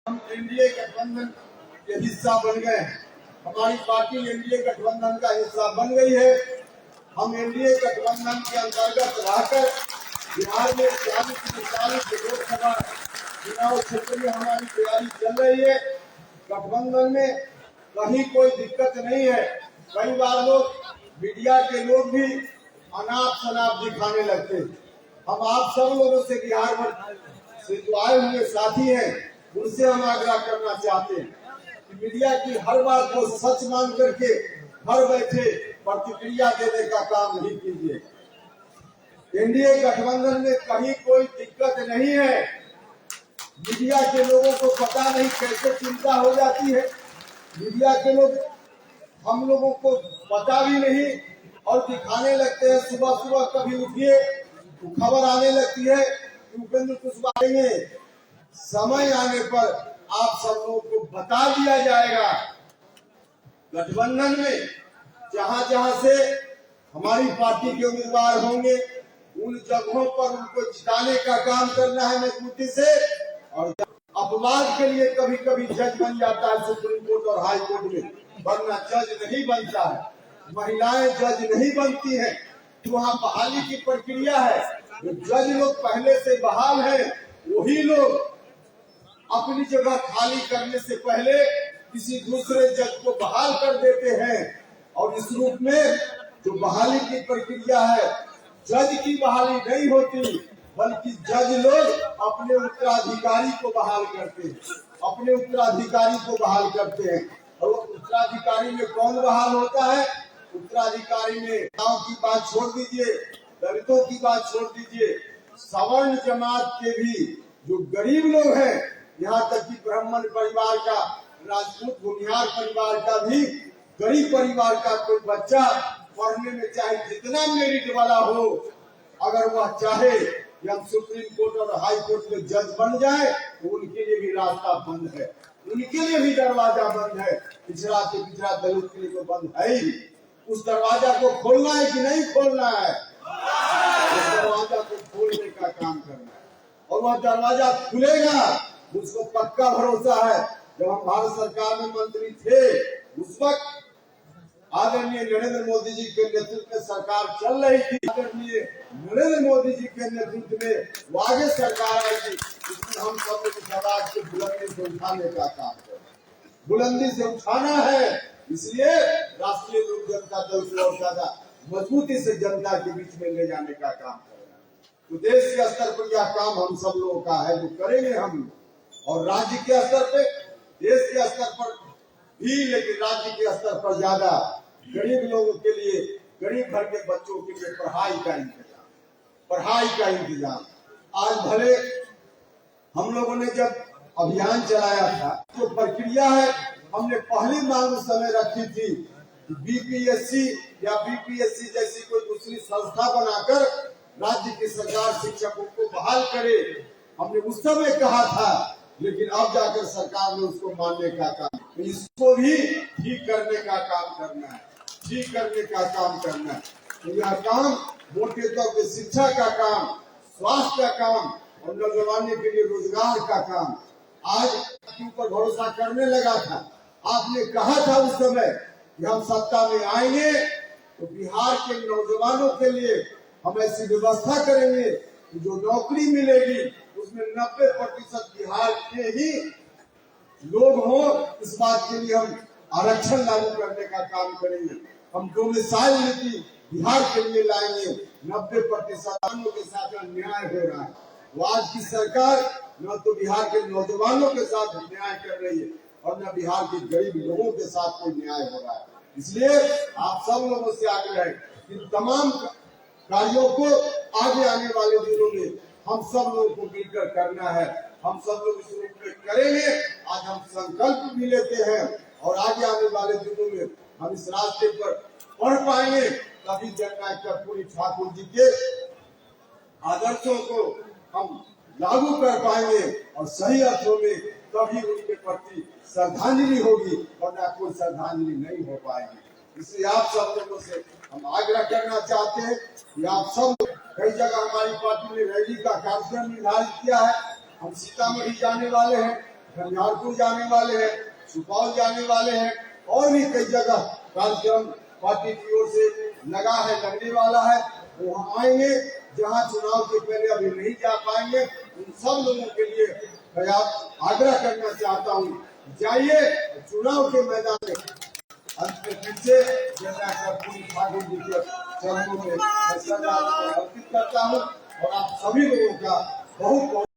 हम एनडीए गठबंधन के हिस्सा बन गए हैं। हमारी पार्टी एनडीए गठबंधन का हिस्सा बन गई है। हम एनडीए गठबंधन के अंतर्गत रहकर बिहार में 40 लोकसभा चुनाव क्षेत्र में हमारी तैयारी चल रही है। गठबंधन में कहीं कोई दिक्कत नहीं है। कई बार लोग मीडिया के लोग भी अनाप शनाप दिखाने लगते हैं। हम आप सब लोगों से बिहार भर से जो आए हुए साथी हैं उनसे हम आग्रह करना चाहते हैं कि मीडिया की हर बात को सच मान करके घर बैठे प्रतिक्रिया देने का काम नहीं कीजिए। एनडीए गठबंधन में कहीं कोई दिक्कत नहीं है। मीडिया के लोगों को पता नहीं कैसे चिंता हो जाती है। मीडिया के लोग हम लोगों को पता भी नहीं और दिखाने लगते हैं। सुबह सुबह कभी उठिए तो खबर आने लगती है कि उपेंद्र कुशवाहा में समय आने पर आप सब लोगों को बता दिया जाएगा। गठबंधन में जहां जहां से हमारी पार्टी के उम्मीदवार होंगे उन जगहों पर उनको जिताने का काम करना है मजबूती से। और अपवाद के लिए कभी कभी जज बन जाता है सुप्रीम कोर्ट और हाई कोर्ट में, वरना जज नहीं बनता है। महिलाएं जज नहीं बनती हैं। वहाँ बहाली की प्रक्रिया है। जो जज लोग पहले से बहाल हैं वही लोग अपनी जगह खाली करने से पहले किसी दूसरे जज को बहाल कर देते हैं। और इस रूप में जो बहाली की प्रक्रिया है, जज की बहाली नहीं होती बल्कि जज लोग अपने उत्तराधिकारी को बहाल करते हैं। अपने उत्तराधिकारी को बहाल करते हैं। और उत्तराधिकारी में कौन बहाल होता है? उत्तराधिकारी में गांव की बात छोड़ दीजिए, दलितों की बात छोड़ दीजिए, सवर्ण जमात के भी जो गरीब लोग हैं, यहाँ तक कि ब्राह्मण परिवार का, राजपूत भूमिहार परिवार का भी, गरीब परिवार का कोई बच्चा पढ़ने में चाहे जितना मेरिट वाला हो, अगर वह चाहे कि हम सुप्रीम कोर्ट और हाई कोर्ट में जज बन जाए तो उनके लिए भी रास्ता बंद है, उनके लिए भी दरवाजा बंद है। पिछड़ा के पिछड़ा दलित के लिए तो बंद है ही। उस दरवाजा को खोलना है कि नहीं खोलना है? उस दरवाजा को खोलने का काम करना है और वह दरवाजा खुलेगा, मुझको पक्का भरोसा है। जब हम भारत सरकार में मंत्री थे उस वक्त आदरणीय नरेंद्र मोदी जी के नेतृत्व में सरकार चल रही थी। आदरणीय नरेंद्र मोदी जी के नेतृत्व में वो आगे सरकार आएगी, इसमें हम सब लोग समाज को बुलंदी से उठाने का काम करें। बुलंदी से उठाना है, इसलिए राष्ट्रीय लोक जनता दल को और ज्यादा मजबूती से जनता के बीच में ले जाने का काम करना। तो देश के स्तर पर यह काम हम सब लोगों का है जो करेंगे हम, और राज्य के स्तर पे, देश के स्तर पर भी, लेकिन राज्य के स्तर पर ज्यादा गरीब लोगों के लिए, गरीब घर के बच्चों के लिए पढ़ाई का इंतजाम। आज भले हम लोगों ने जब अभियान चलाया था, जो प्रक्रिया है, हमने पहली मांग उस समय रखी थी कि बीपीएससी या बीपीएससी जैसी कोई दूसरी संस्था बनाकर राज्य की सरकार शिक्षकों को बहाल करे। हमने उस समय कहा था, लेकिन अब जाकर सरकार ने उसको मानने का काम, तो इसको भी ठीक करने का काम करना है, ठीक करने का काम करना है। तो यह काम मोटे तौर पर शिक्षा का काम, स्वास्थ्य का काम और नौजवानों के लिए रोजगार का काम। आज के ऊपर भरोसा करने लगा था। आपने कहा था उस समय कि हम सत्ता में आएंगे तो बिहार के नौजवानों के लिए हम ऐसी व्यवस्था करेंगे कि जो नौकरी मिलेगी उसमें 90% बिहार के ही लोग हों। इस बात के लिए हम आरक्षण लागू करने का काम करेंगे। हम डोमिसाइल नीति बिहार के लिए लाएंगे। 90% के साथ अन्याय हो रहा है। वो आज की सरकार न तो बिहार के नौजवानों के साथ न्याय कर रही है और न बिहार के गरीब लोगों के साथ कोई न्याय हो रहा है। इसलिए आप सब लोगों से आग्रह है कि तमाम कार्यों को आगे आने वाले दिनों में हम सब लोगों को मिलकर करना है। हम सब लोग इस रूप में करेंगे। आज हम संकल्प भी लेते हैं और आगे आने वाले दिनों में हम इस रास्ते पर बढ़ पाएंगे। तभी जननायक कर्पूरी ठाकुर जी के आदर्शों को हम लागू कर पाएंगे और सही अर्थों में तभी उनके प्रति श्रद्धांजलि होगी, वरना कोई श्रद्धांजलि नहीं हो पाएगी। इसलिए आप सब लोगों से हम आग्रह करना चाहते हैं कि आप सब, कई जगह हमारी पार्टी ने रैली का कार्यक्रम निर्धारित किया है। हम सीतामढ़ी जाने वाले हैं, झंझारपुर जाने वाले हैं, सुपौल जाने वाले हैं और भी कई जगह कार्यक्रम पार्टी की ओर से लगा है, लगने वाला है। वो आएंगे, जहां चुनाव के पहले अभी नहीं जा पाएंगे, उन सब लोगों के लिए मैं आग्रह करना चाहता हूँ, जाइए चुनाव के मैदान में। अंत में फिर से ठाकुर जी के चरणों में अर्पित करता हूँ और आप सभी लोगों का बहुत बहुत